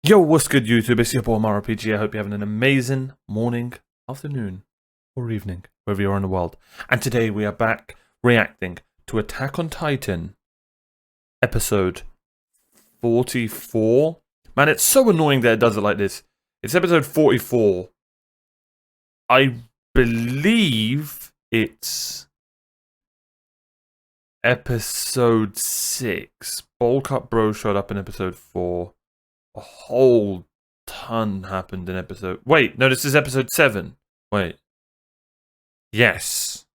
Yo, what's good, YouTube? It's your boy OmarioRpg. I hope you're having an amazing morning, afternoon, or evening, wherever you are in the world. And today we are back reacting to Attack on Titan, episode 44. Man, it's so annoying that it does it like this. It's episode 44. I believe it's episode 6. Bowl Cut Bro showed up in episode 4. A whole ton happened in episode... Wait, no, this is episode 7. Wait. Yes.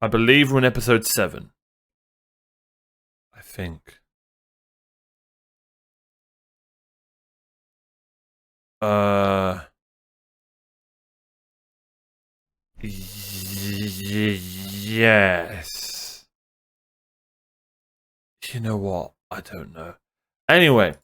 I believe we're in episode 7. I think. Yes. You know what? I don't know. Anyway.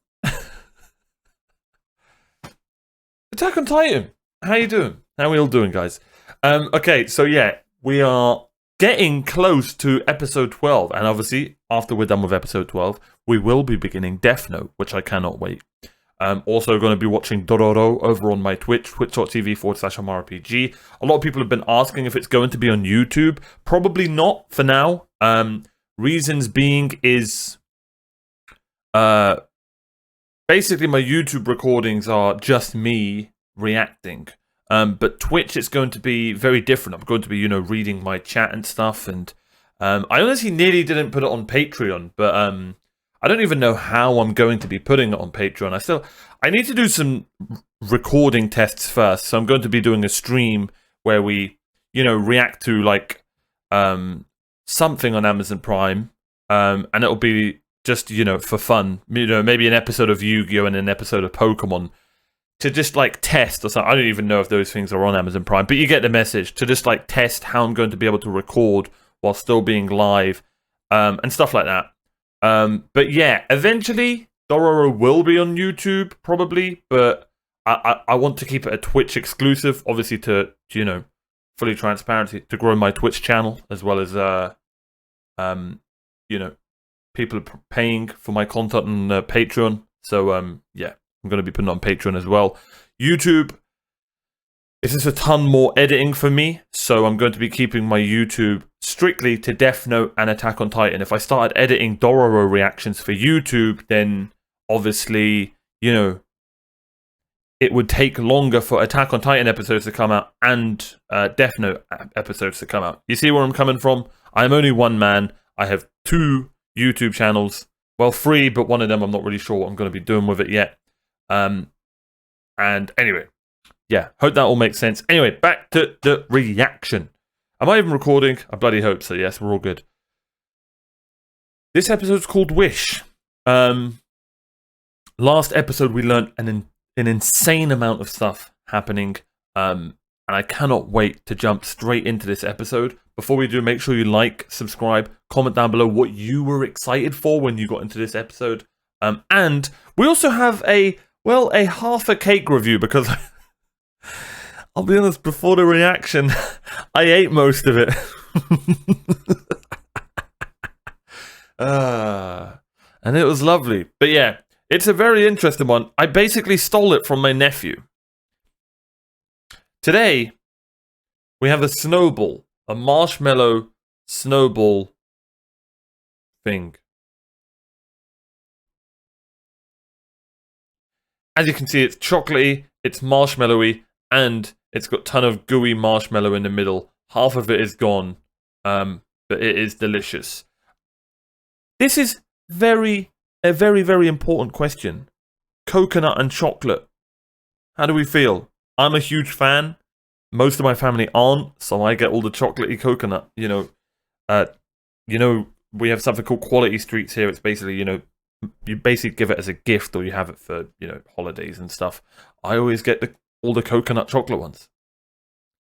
Attack on Titan. How you doing? How we all doing, guys? Okay, so yeah, we are getting close to episode 12, and obviously, after we're done with episode 12, we will be beginning Death Note, which I cannot wait. Also going to be watching Dororo over on my Twitch, twitch.tv/OmarioRpg. A lot of people have been asking if it's going to be on YouTube. Probably not for now. Reasons being is... basically, my YouTube recordings are just me reacting. But Twitch, it's going to be very different. I'm going to be, reading my chat and stuff. And I honestly nearly didn't put it on Patreon. But I don't even know how I'm going to be putting it on Patreon. I need to do some recording tests first. So I'm going to be doing a stream where we, react to, like, something on Amazon Prime. And it'll be... just, for fun, maybe an episode of Yu-Gi-Oh! And an episode of Pokemon to just, like, test or something. I don't even know if those things are on Amazon Prime, but you get the message, to just, like, test how I'm going to be able to record while still being live, and stuff like that. But yeah, eventually, Dororo will be on YouTube, probably, but I want to keep it a Twitch exclusive, obviously to, fully transparency, to grow my Twitch channel, as well as, people are paying for my content on Patreon. So, yeah, I'm going to be putting it on Patreon as well. YouTube, it's just a ton more editing for me. So I'm going to be keeping my YouTube strictly to Death Note and Attack on Titan. If I started editing Dororo reactions for YouTube, then obviously, it would take longer for Attack on Titan episodes to come out and Death Note episodes to come out. You see where I'm coming from? I'm only one man. I have 2 YouTube channels. Well, 3, but one of them I'm not really sure what I'm going to be doing with it yet. And anyway, yeah, hope that all makes sense. Anyway, back to the reaction. Am I even recording? I bloody hope so. Yes, we're all good. This episode's called Wish. Last episode we learned an insane amount of stuff happening. And I cannot wait to jump straight into this episode. Before we do, make sure you like, subscribe, comment down below what you were excited for when you got into this episode. And we also have a half a cake review, because I'll be honest, before the reaction, I ate most of it. And it was lovely. But yeah, it's a very interesting one. I basically stole it from my nephew. Today, we have a snowball. A marshmallow snowball thing. As you can see, it's chocolatey, it's marshmallowy, and it's got a ton of gooey marshmallow in the middle. Half of it is gone, but it is delicious. This is a very, very important question. Coconut and chocolate. How do we feel? I'm a huge fan. Most of my family aren't, so I get all the chocolatey coconut. We have something called Quality Streets here. It's basically, you basically give it as a gift, or you have it for, holidays and stuff. I always get all the coconut chocolate ones.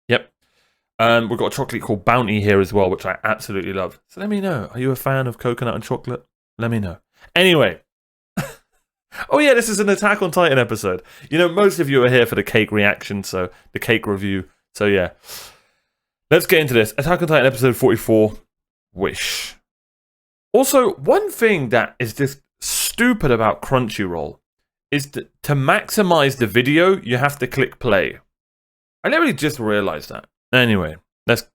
Yep. We've got a chocolate called Bounty here as well, which I absolutely love. So let me know. Are you a fan of coconut and chocolate? Let me know. Anyway. Oh yeah, this is an Attack on Titan episode. Most of you are here for the cake reaction, so the cake review. So yeah, let's get into this. Attack on Titan episode 44, Wish. Also, one thing that is just stupid about Crunchyroll is to maximize the video, you have to click play. I literally just realized that. Anyway, this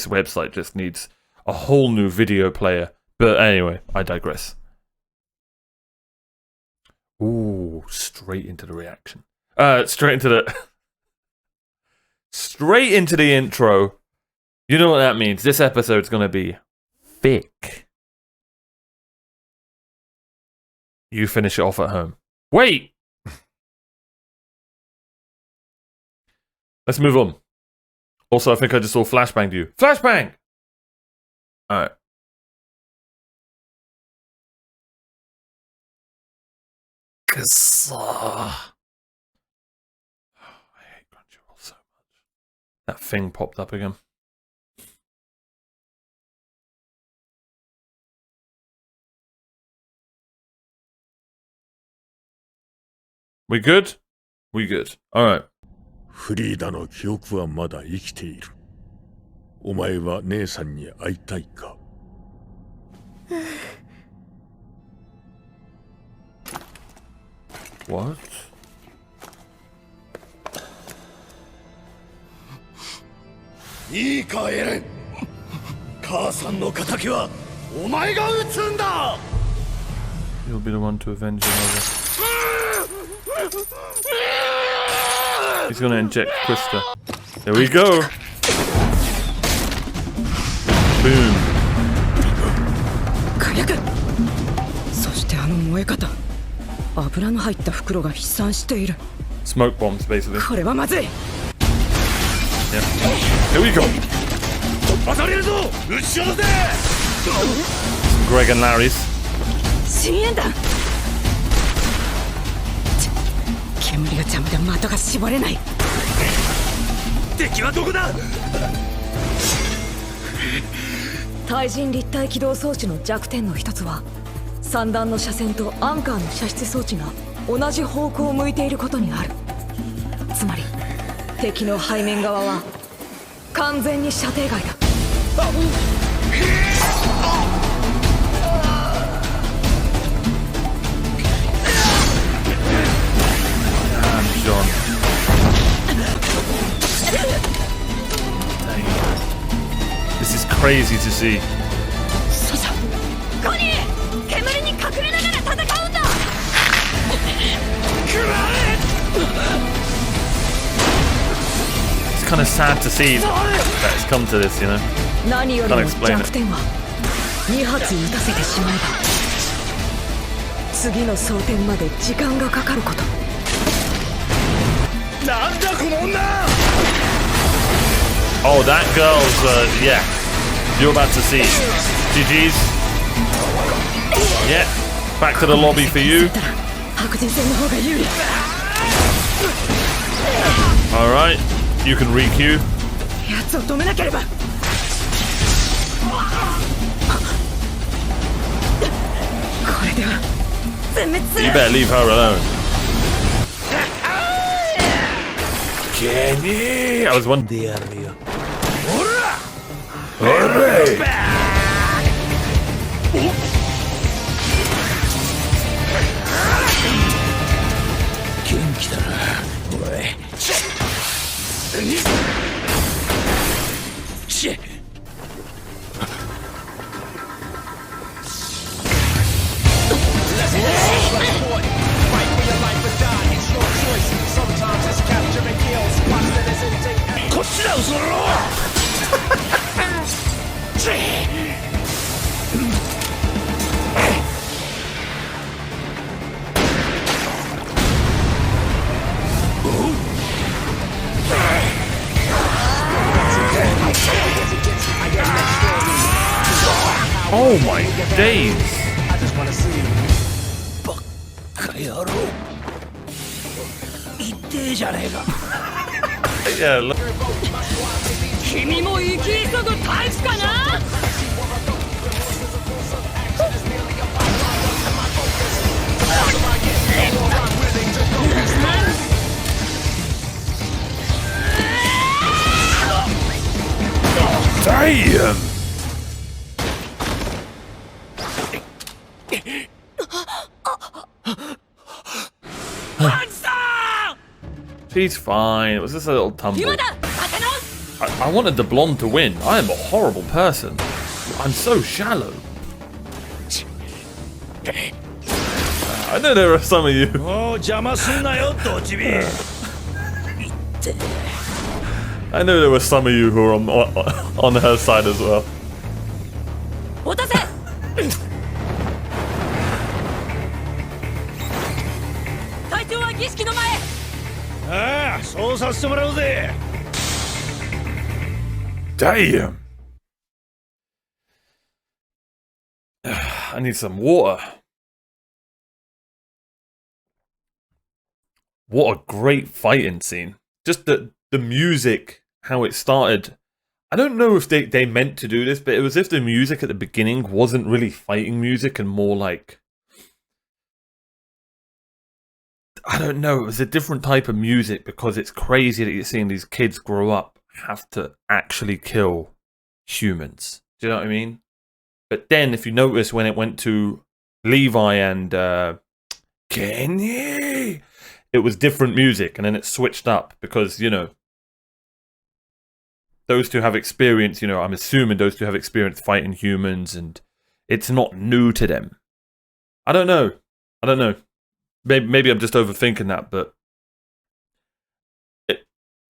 website just needs a whole new video player. But anyway, I digress. Ooh, straight into the reaction. Straight into the intro. You know what that means. This episode's gonna be thick. You finish it off at home. Wait! Let's move on. Also, I think I just saw flashbang to you. Flashbang! Alright. I hate Crunchyroll so much. That thing popped up again. We good? We good. Alright. フリーダの記憶はまだ生きている。お前は姉さんに会いたいか? What? いいかエレン。母さんの仇はお前が撃つんだ。 You'll be the one to avenge your mother. He's gonna inject Krista. There we go. Boom. 火薬。そしてあの燃え方。油の入った袋が飛散している。 Smoke bombs, basically. これはまずい。Yeah. Here we go. 当たれるぞ。撃ち落とせ。 Greg and Larry's. 深淵弾。煙が邪魔で的が絞れない。敵はどこだ。対人立体起動装置の弱点の一つは、三段の車線とアンカーの射出装置が同じ方向を向いていることにある。つまり敵の背面側は完全に射程外だ。John. This is crazy to see. そうさ、コニー、煙に隠れながら戦うんだ。It's kind of sad to see that it's come to this, you know. 何よりも弱点は2発撃たせてしまえば次の装填まで時間がかかること。なんだこの女。 Oh, that girl's, yeah. You're about to see. GG's. Yeah. Back to the lobby for you. 白人戦の方が有利。 Alright. You can re-queue. 奴を止めなければ。これでは全滅する。 You better leave her alone. Kenny! I was wondering. Alright! 元気だな、おい。シェ。こっちだ、嘘だろ。Oh my days! バカ野郎。痛えじゃねえか。Yeah, look. 君も生き急ぐタイプかな。 Damn! She's fine. It was just a little tumble. I wanted the blonde to win. I am a horrible person. I'm so shallow. I know there are some of you. I know there were some of you who are on her side as well. Damn. I need some water. What a great fighting scene. Just the music, how it started. I don't know if they meant to do this, but it was as if the music at the beginning wasn't really fighting music and more like... I don't know, it was a different type of music because it's crazy that you're seeing these kids grow up, have to actually kill humans. Do you know what I mean? But then, if you notice, when it went to Levi and Kenny, it was different music, and then it switched up because, you know, those two have experience, you know, I'm assuming those two have experience fighting humans, and it's not new to them. I don't know. Maybe I'm just overthinking that, but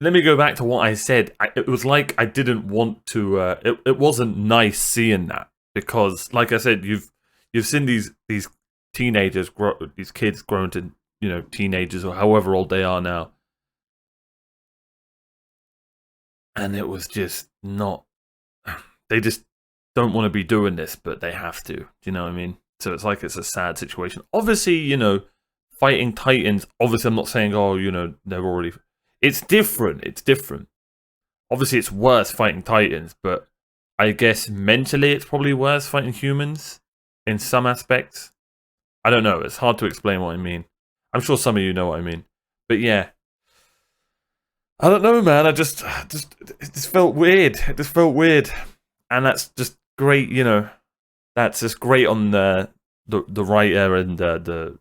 let me go back to what I said. It was like I didn't want to. It wasn't nice seeing that because, like I said, you've seen these teenagers grow, these kids grown to, you know, teenagers or however old they are now, and it was just not. They just don't want to be doing this, but they have to. Do you know what I mean? So it's like it's a sad situation. Obviously, you know, fighting Titans. Obviously, I'm not saying, oh, you know, they're already. It's different. It's different. Obviously, it's worse fighting Titans, but I guess mentally it's probably worse fighting humans in some aspects. I don't know. It's hard to explain what I mean. I'm sure some of you know what I mean. But yeah. I don't know, man. It just felt weird. It just felt weird. And that's just great, you know. That's just great on the writer and the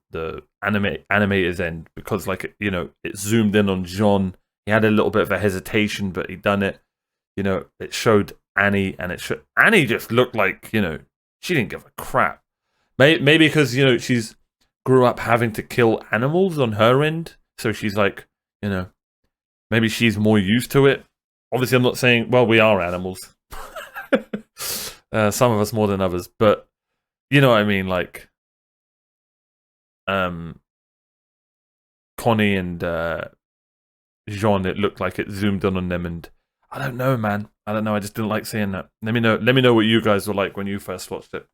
animator's end, because, like, you know, it zoomed in on John. He had a little bit of a hesitation, but he done it. You know, it showed Annie, and Annie just looked like, you know, she didn't give a crap. Maybe because, you know, she's grew up having to kill animals on her end, so she's like, you know, maybe she's more used to it. Obviously, I'm not saying, well, we are animals. Some of us more than others, but you know what I mean, like Connie and Jean, it looked like it zoomed in on them, and I don't know, man. I don't know. I just didn't like seeing that. Let me know what you guys were like when you first watched it.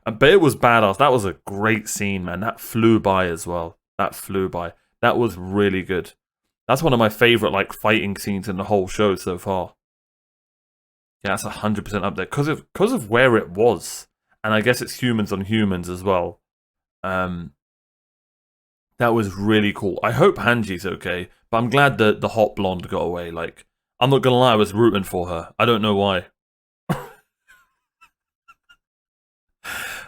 But it was badass. That was a great scene, man. That flew by as well. That flew by. That was really good. That's one of my favorite, like, fighting scenes in the whole show so far. Yeah, that's 100% up there because of where it was, and I guess it's humans on humans as well. That was really cool. I hope Hanji's okay, but I'm glad that the hot blonde got away. Like, I'm not gonna lie, I was rooting for her. I don't know why.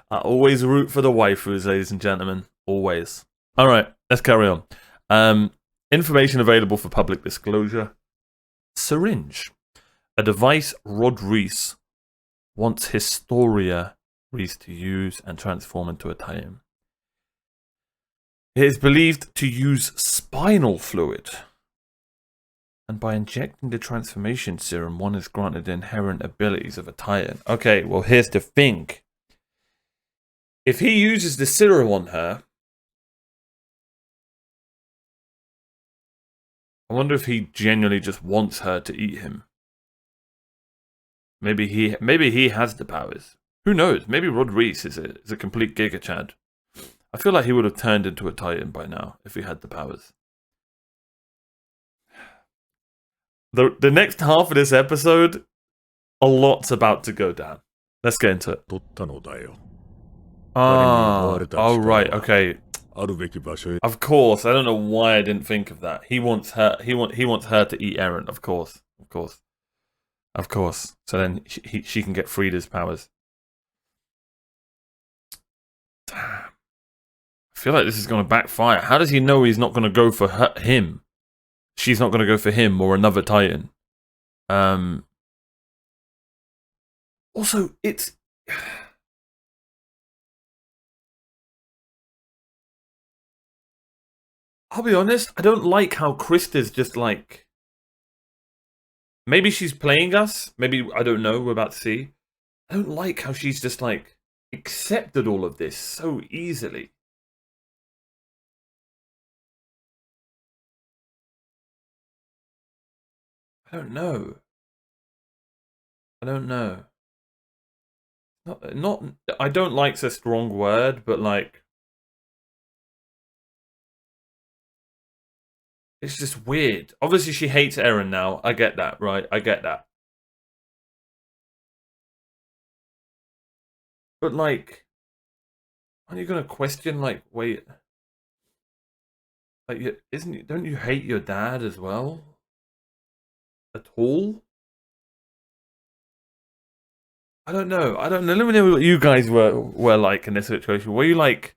I always root for the waifus, ladies and gentlemen. Always. All right, let's carry on. Information available for public disclosure. Syringe. A device Rod Reese wants Historia Reese to use and transform into a Titan. It is believed to use spinal fluid. And by injecting the transformation serum, one is granted the inherent abilities of a Titan. Okay, well, here's the thing. If he uses the serum on her, I wonder if he genuinely just wants her to eat him. Maybe he has the powers. Who knows? Maybe Rod Reese is a complete Giga Chad. I feel like he would have turned into a Titan by now if he had the powers. The next half of this episode, a lot's about to go down. Let's get into it. Oh right, okay. Of course, I don't know why I didn't think of that. He wants her. He wants her to eat Eren. Of course. So then she can get Frida's powers. Damn. I feel like this is going to backfire. How does he know he's not going to go for him? She's not going to go for him or another Titan. Also, it's... I'll be honest, I don't like how Krista's just like... Maybe she's playing us. Maybe, I don't know, we're about to see. I don't like how she's just like accepted all of this so easily. I don't know. I don't know. Not I don't like's a strong word, but like it's just weird. Obviously she hates Eren now. I get that, right? I get that. But like, aren't you gonna question like, wait, like don't you hate your dad as well? At all? I don't know. I don't know. Let me know what you guys were like in this situation. Were you like,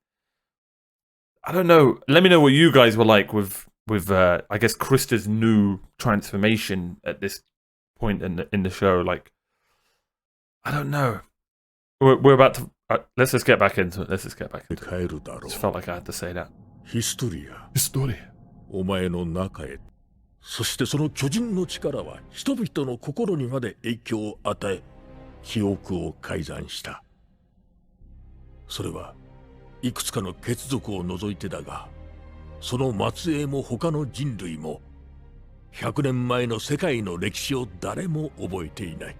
I don't know. Let me know what you guys were like with I guess Krista's new transformation at this point in the show. Like, I don't know. We're about to let's just get back into it. Let's just get back into it. I just felt like I had to say that. Historia. お前の中へ。そしてその巨人の力は人々の心にまで影響を与え、記憶を改ざんした。それはいくつかの血族を除いてだが、その末裔も他の人類も100年前の世界の歴史を誰も覚えていない。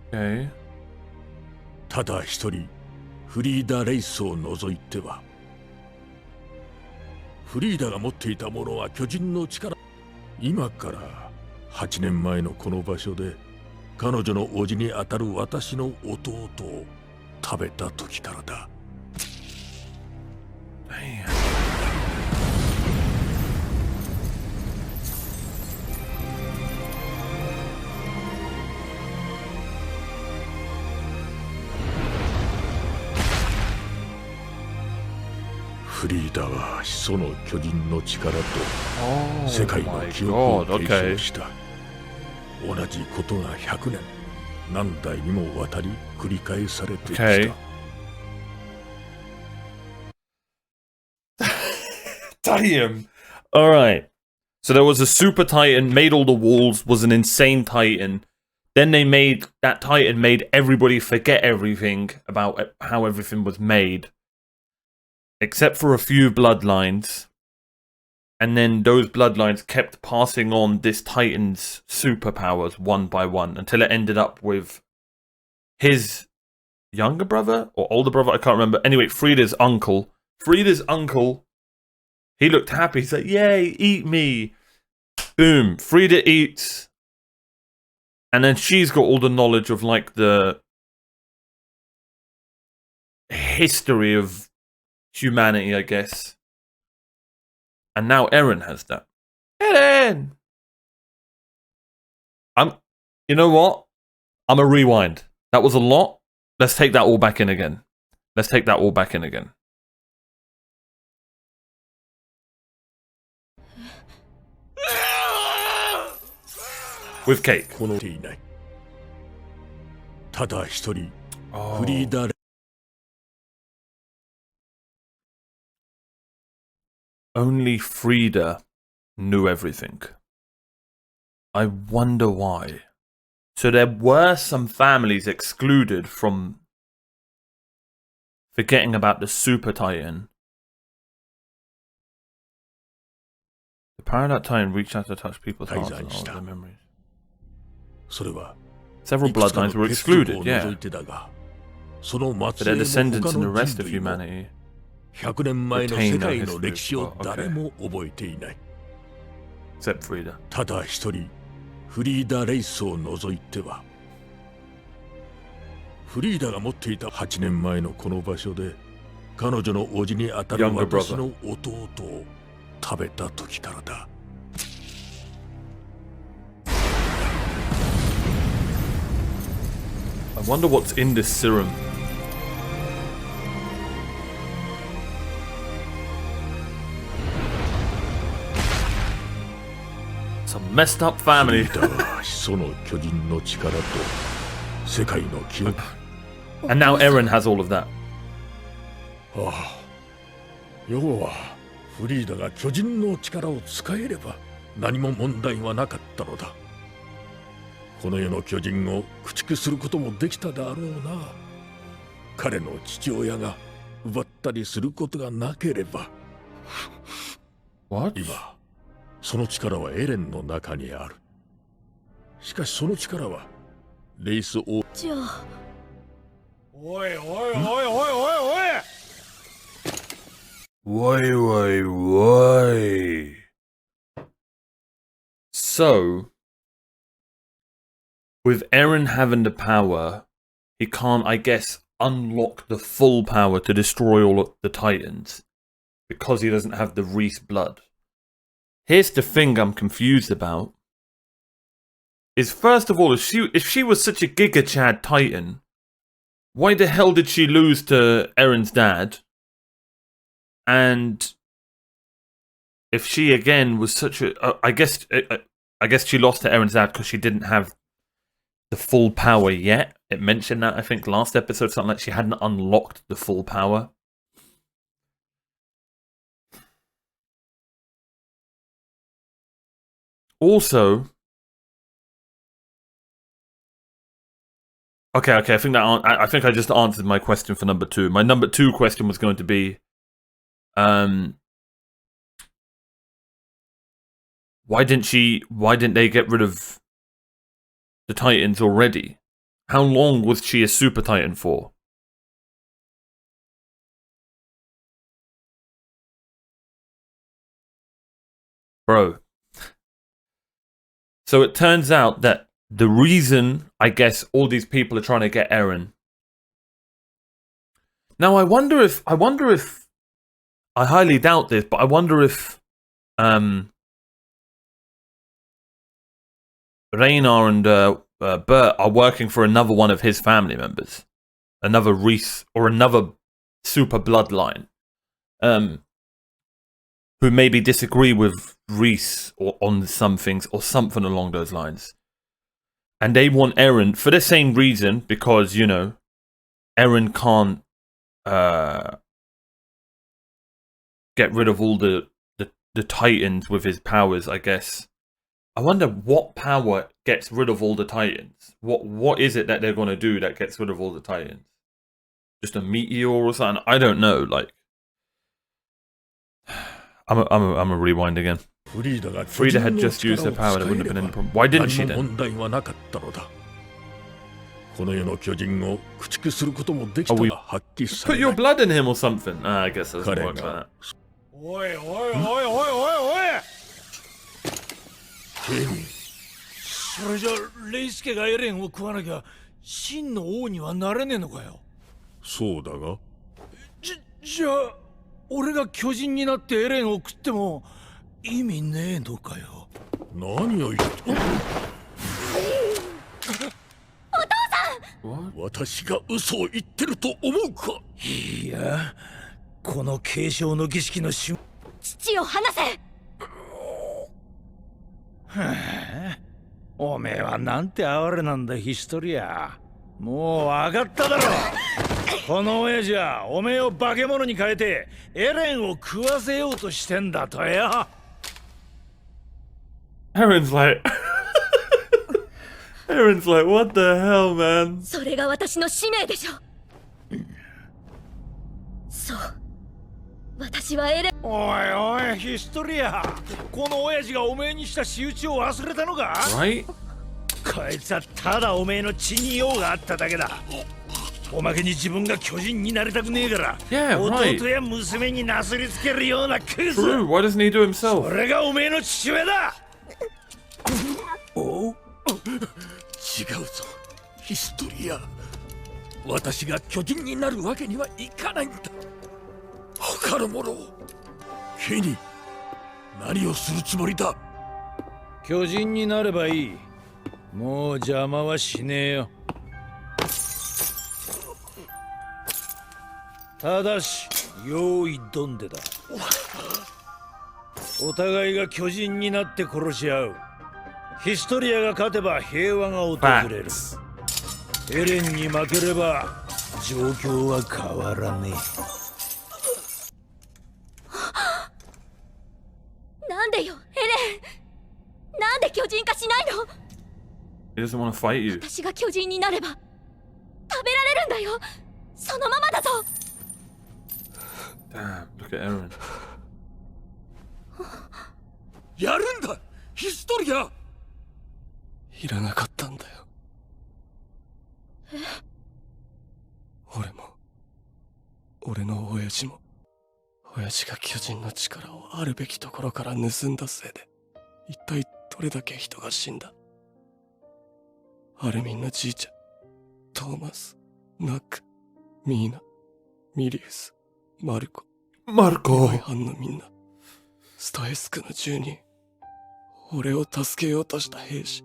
ただ一人、フリーダ・レイスを除いては、フリーダが持っていたものは巨人の力。今から8年前のこの場所で彼女の叔父にあたる私の弟を食べた時からだ。フリーダは始祖の巨人の力と世界の記憶を継承した。同じことが100年何代にもわたり繰り返されてきた。Damn. All right. So there was a super titan, made all the walls, was an insane titan. Then they made that titan made everybody forget everything about how everything was made. Except for a few bloodlines. And then those bloodlines kept passing on this Titan's superpowers one by one until it ended up with his younger brother or older brother, I can't remember. Anyway, Frida's uncle. Frida's uncle, he looked happy. He's like, yay, eat me. Boom, Frida eats. And then she's got all the knowledge of like the history of humanity, I guess. And now Eren has that. Eren! You know what? I'm a rewind. That was a lot. Let's take that all back in again. Let's take that all back in again. With cake. Oh. Only Frida knew everything. I wonder why. So there were some families excluded from forgetting about the Super Titan. The power of that Titan reached out to touch people's hearts and all their memories. Several bloodlines were excluded, yeah. But their descendants and the rest of humanity 100年前の世界の歴史を誰も覚えていない。ただ一人、フリーダ・レイスを除いては、フリーダが持っていた8年前のこの場所で、彼女の叔父にあたる私の弟を食べた時からだ。I wonder what's in this serum. It's a messed up family. フリーダは始祖の巨人の力と世界の記憶。 And now Eren has all of that. ああ、要はフリーダが巨人の力を使えれば何も問題はなかったのだ。この世の巨人を駆逐することもできただろうな。彼の父親が奪ったりすることがなければ。What? 今その力はエレンの中にある。しかしその力はレイス王。じゃあおいおいおいおいおいおい。Why, why, why? So, with Eren having the power, he can't, I guess, unlock the full power to destroy all of the Titans because he doesn't have the Reese blood. Here's the thing I'm confused about. Is first of all, if she was such a Giga Chad Titan, why the hell did she lose to Eren's dad? And if she again was such a, I guess she lost to Eren's dad because she didn't have the full power yet. It mentioned that I think last episode, something like she hadn't unlocked the full power. Also, okay. I think I think I just answered my question for number 2. My number 2 question was going to be, why didn't they get rid of the Titans already? How long was she a Super Titan for? Bro. So it turns out that the reason, I guess, all these people are trying to get Eren. Now I wonder if I highly doubt this, but I wonder if Raynar and Bert are working for another one of his family members, another Reese or another super bloodline, who maybe disagree with Reese or on some things or something along those lines, and they want Eren for the same reason because you know Eren can't get rid of all the Titans with his powers, I guess. I wonder what power gets rid of all the Titans. What is it that they're gonna do that gets rid of all the Titans? Just a meteor or something? I don't know. Like, I'm a rewind again. Frida had just used her power. There wouldn't have been any problem. Why didn't she then? Oh, we put your blood in him or something. I guess it doesn't work like that. おいおいおいおいおいおい。それじゃレイスケがエレンを食わなきゃ真の王にはなれねえのかよ。そうだが。じゃあ俺が巨人になってエレンを食っても意味ねえのかよ。何を言って。お父さん。私が嘘を言ってると思うか。いや、この継承の儀式の瞬。父を離せ。はあ、おめえはなんて哀れなんだヒストリア。もう分かっただろ。この親父はおめえを化け物に変えてエレンを食わせようとしてんだとよ。Eren's like Eren's like, what the hell, man? それが私の使命でしょ。そう。私はエレン。おいおいヒストリア、この親父がおめえにした仕打ちを忘れたのか。 Right? こいつはただおめえの血に用があっただけだ。おまけに自分が巨人になりたくねえから、Yeah, right. 弟や娘になすりつけるようなクズ。 True. Why doesn't he do himself? それがおめえの父親だ。おう、違うぞヒストリア。私が巨人になるわけにはいかないんだ。他の者をケニー、何をするつもりだ。巨人になればいい。もう邪魔はしねえよ。ただし用意どんでだ。お互いが巨人になって殺し合う。ヒストリアが勝てば平和が訪れる。 Facts. エレンに負ければ状況は変わらねえ。なんでよ、エレン。なんで巨人化しないの？ He doesn't want to fight you. 私が巨人になれば食べられるんだよ。そのままだぞ。 Damn, look at Eren. やるんだヒストリア。いらなかったんだよ。俺も俺の親父も親父が巨人の力をあるべきところから盗んだせいで一体どれだけ人が死んだ。アルミンのじいちゃん、トーマス、ナック、ミーナ、ミリウス、マルコ、Marco. 班のみんな、ストエスクの住人、俺を助けようとした兵士、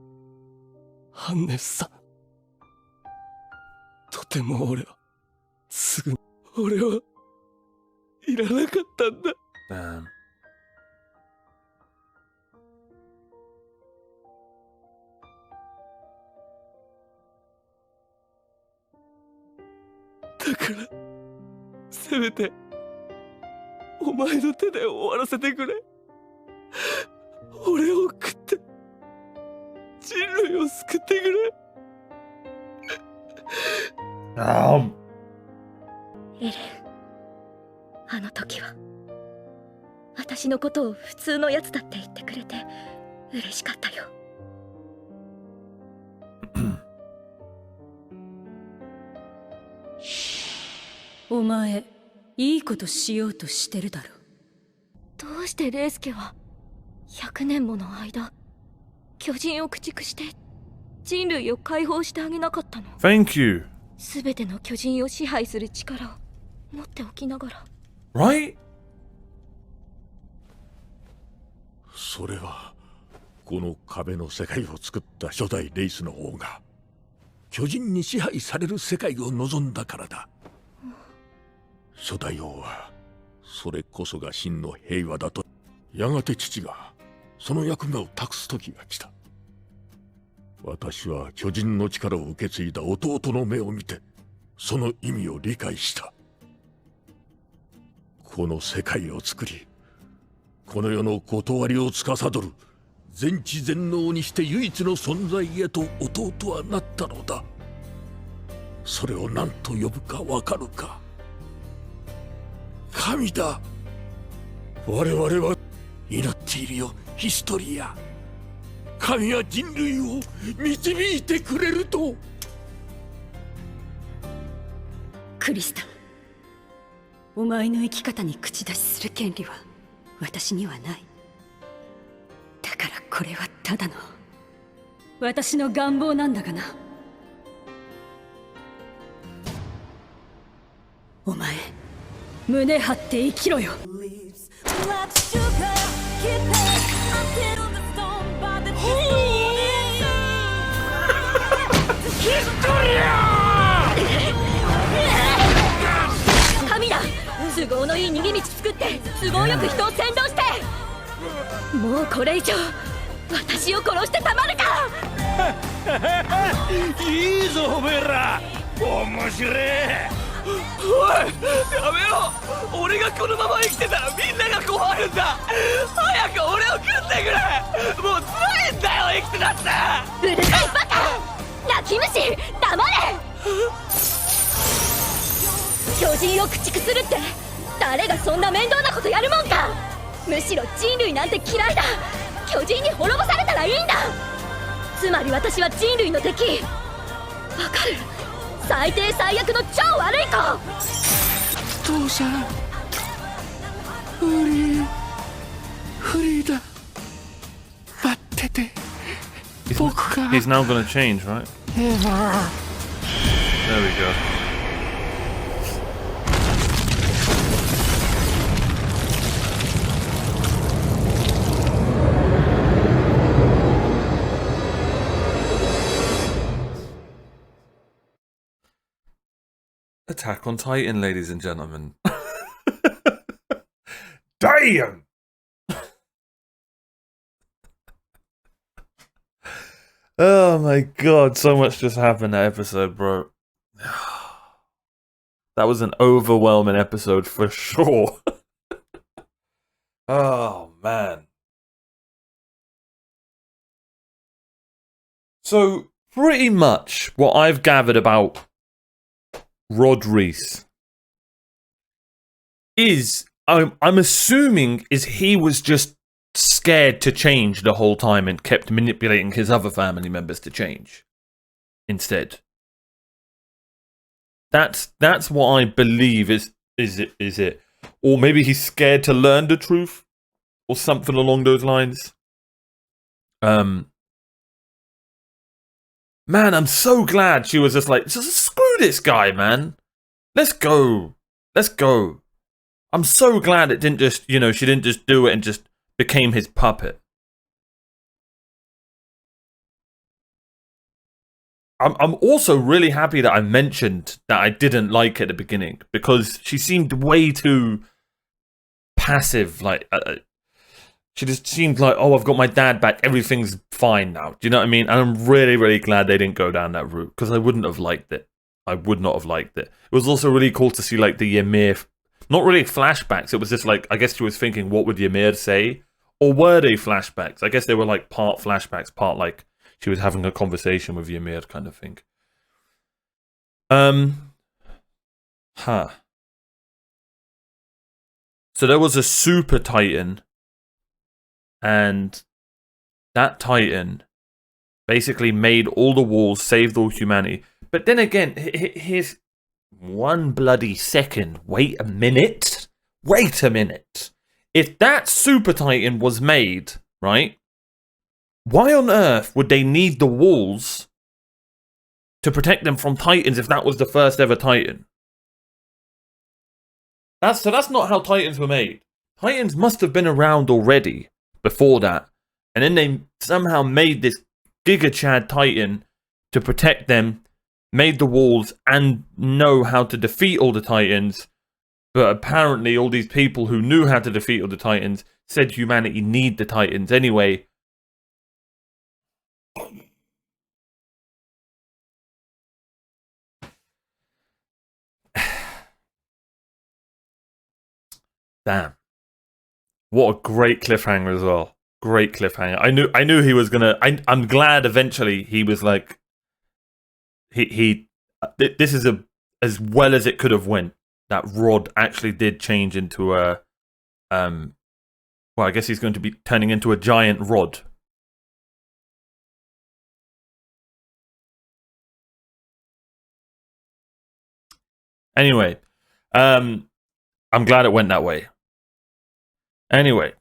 ハンネスさん。とても俺はいらなかったんだ。Damn. だからせめてお前の手で終わらせてくれ。俺を食って人類を救ってくれ。エレン、あの時は私のことを普通のやつだって言ってくれて嬉しかったよ。お前いいことしようとしてるだろ。どうしてレイスケは100年もの間巨人を駆逐して人類を解放してあげなかったの？ Thank you. すべての巨人を支配する力を持っておきながら。 Right? それはこの壁の世界を作った初代レイスの王が巨人に支配される世界を望んだからだ。初代王はそれこそが真の平和だと。やがて父がその役目を託す時が来た。私は巨人の力を受け継いだ弟の目を見てその意味を理解した。この世界を作りこの世の断りを司る全知全能にして唯一の存在へと弟はなったのだ。それを何と呼ぶかわかるか。神だ。我々は祈っているよヒストリア。神は人類を導いてくれると。クリスタ、お前の生き方に口出しする権利は私にはない。だからこれはただの私の願望なんだがな。お前胸張って生きろよ。神だ、都合のいい逃げ道作って都合よく人を先導して。もうこれ以上私を殺してたまるか。いいぞおめえら、面白え。おい、やめろ。俺がこのまま生きてたらみんなが困るんだ。早く俺を食ってくれ。もう辛いんだよ生きてたって。うるさいバカ、泣き虫、黙れ。巨人を駆逐するって誰がそんな面倒なことやるもんか。むしろ人類なんて嫌いだ。巨人に滅ぼされたらいいんだ。つまり私は人類の敵。わかる？最低最悪の超悪い子。父さん、フリーダ、待ってて。僕が He's now gonna change, right? There we go. Attack on Titan, ladies and gentlemen. Damn! Oh my god, so much just happened that episode, bro. That was an overwhelming episode for sure. Oh man. So, pretty much what I've gathered about Rod Reese is, I'm assuming, is he was just scared to change the whole time and kept manipulating his other family members to change instead. That's what I believe is it. Or maybe he's scared to learn the truth or something along those lines. Man, I'm so glad she was just like, just screw this guy, man. Let's go. Let's go. I'm so glad it didn't just, she didn't just do it and just became his puppet. I'm also really happy that I mentioned that I didn't like at the beginning, because she seemed way too passive. Like, she just seemed like, oh, I've got my dad back, everything's fine now. Do you know what I mean? And I'm really, really glad they didn't go down that route, because I wouldn't have liked it. I would not have liked it. It was also really cool to see, like, the Ymir, not really flashbacks. It was just like, I guess she was thinking, what would Ymir say? Or were they flashbacks? I guess they were like part flashbacks, part like she was having a conversation with Ymir kind of thing. So there was a super titan, and that titan basically made all the walls, saved all humanity. But then again, here's one bloody second. Wait a minute. If that super titan was made, right? Why on earth would they need the walls to protect them from titans if that was the first ever titan? That's not how titans were made. Titans must have been around already before that. And then they somehow made this Giga Chad titan to protect them, made the walls, and know how to defeat all the titans. But apparently all these people who knew how to defeat all the titans said humanity need the titans anyway. Damn. What a great cliffhanger as well. Great cliffhanger. I knew he was gonna. I'm glad eventually he was like. This is as well as it could have went. That Rod actually did change into a. Well, I guess he's going to be turning into a giant rod. Anyway, I'm glad it went that way. Anyway,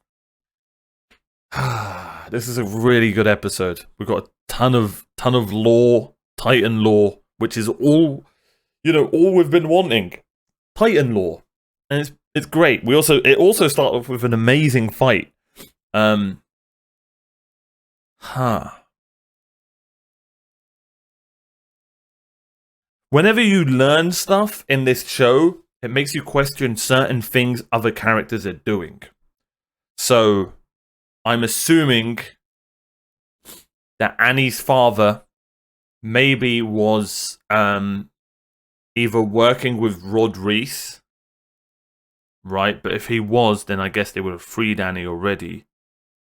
this is a really good episode. We've got a ton of lore, Titan lore, which is all we've been wanting. Titan lore, and it's great. It also started off with an amazing fight. Whenever you learn stuff in this show, it makes you question certain things other characters are doing. So, I'm assuming that Annie's father maybe was either working with Rod Reese, right? But if he was, then I guess they would have freed Annie already.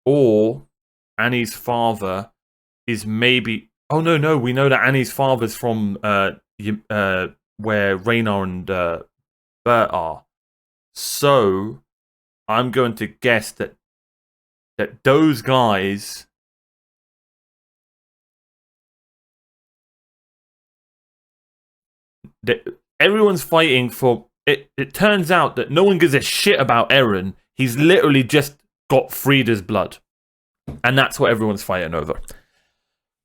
Or Annie's father is maybe... Oh, no, we know that Annie's father's from where Raynar and Bert are. So, I'm going to guess that those guys... everyone's fighting for... It turns out that no one gives a shit about Eren. He's literally just got Frida's blood. And that's what everyone's fighting over.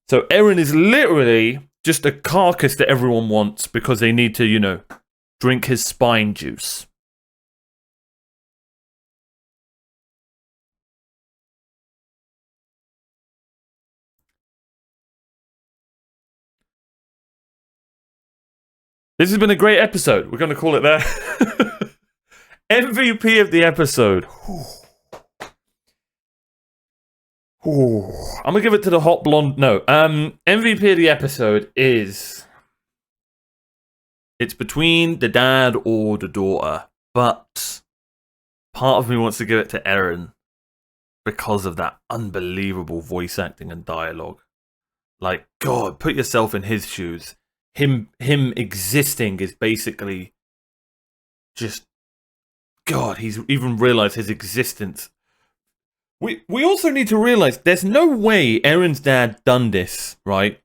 So Eren is literally just a carcass that everyone wants because they need to, drink his spine juice. This has been a great episode. We're going to call it there. MVP of the episode. Ooh, I'm gonna give it to the hot blonde. No, MVP of the episode is it's between the dad or the daughter, but part of me wants to give it to Eren because of that unbelievable voice acting and dialogue. Like, God, put yourself in his shoes. Him existing is basically just God. He's even realized his existence. We also need to realize there's no way Eren's dad done this, right?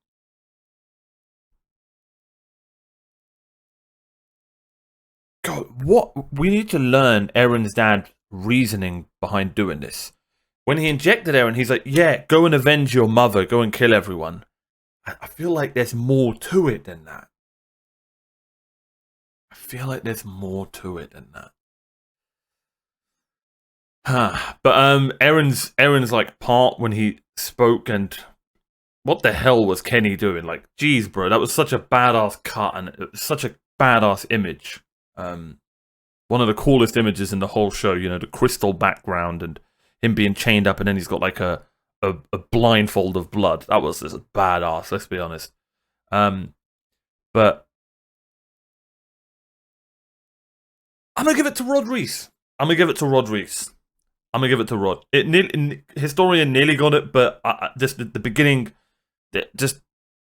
God, what we need to learn Eren's dad's reasoning behind doing this. When he injected Eren, he's like, "Yeah, go and avenge your mother, go and kill everyone." I feel like there's more to it than that. I feel like there's more to it than that. But Eren's like part when he spoke, and what the hell was Kenny doing? Like, geez, bro, that was such a badass cut and it was such a badass image. One of the coolest images in the whole show. You know, the crystal background and him being chained up, and then he's got like a blindfold of blood. That was just badass. Let's be honest. But I'm gonna give it to Rod Reese. I'm gonna give it to Rod. Historian nearly got it, but just the beginning, just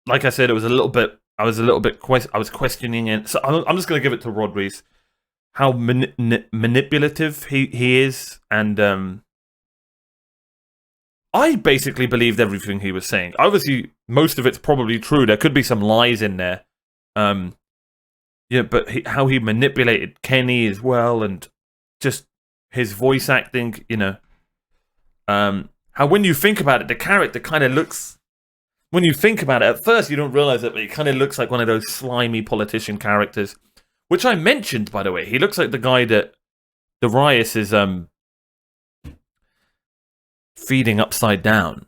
like I said, it was a little bit. I was questioning it, so I'm just gonna give it to Rod Reese. How manipulative he is, and I basically believed everything he was saying. Obviously, most of it's probably true. There could be some lies in there. Yeah, but how he manipulated Kenny as well, and just his voice acting, you know. How when you think about it, the character kind of looks... When you think about it, at first you don't realize it, but it kind of looks like one of those slimy politician characters. Which I mentioned, by the way. He looks like the guy that Darius is feeding upside down.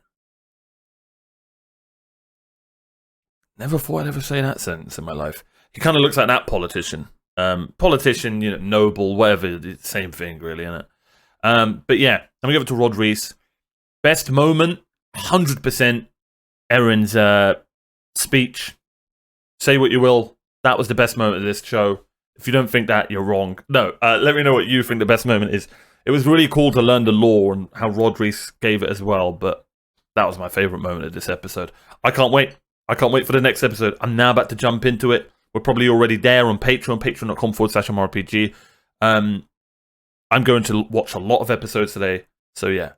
Never thought I'd ever say that sentence in my life. He kind of looks like that politician. Politician, you know, noble, whatever, same thing, really, isn't it? But yeah, I'm gonna give it to Rod Reese. Best moment, 100% Eren's speech. Say what you will, that was the best moment of this show. If you don't think that, you're wrong. No, let me know what you think the best moment is. It was really cool to learn the lore and how Rod Reese gave it as well, but that was my favourite moment of this episode. I can't wait. I can't wait for the next episode. I'm now about to jump into it. We're probably already there on Patreon, patreon.com/OmarioRpg. I'm going to watch a lot of episodes today, so yeah.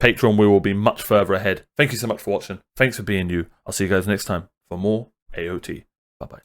Patreon, we will be much further ahead. Thank you so much for watching. Thanks for being you. I'll see you guys next time for more AOT. Bye-bye.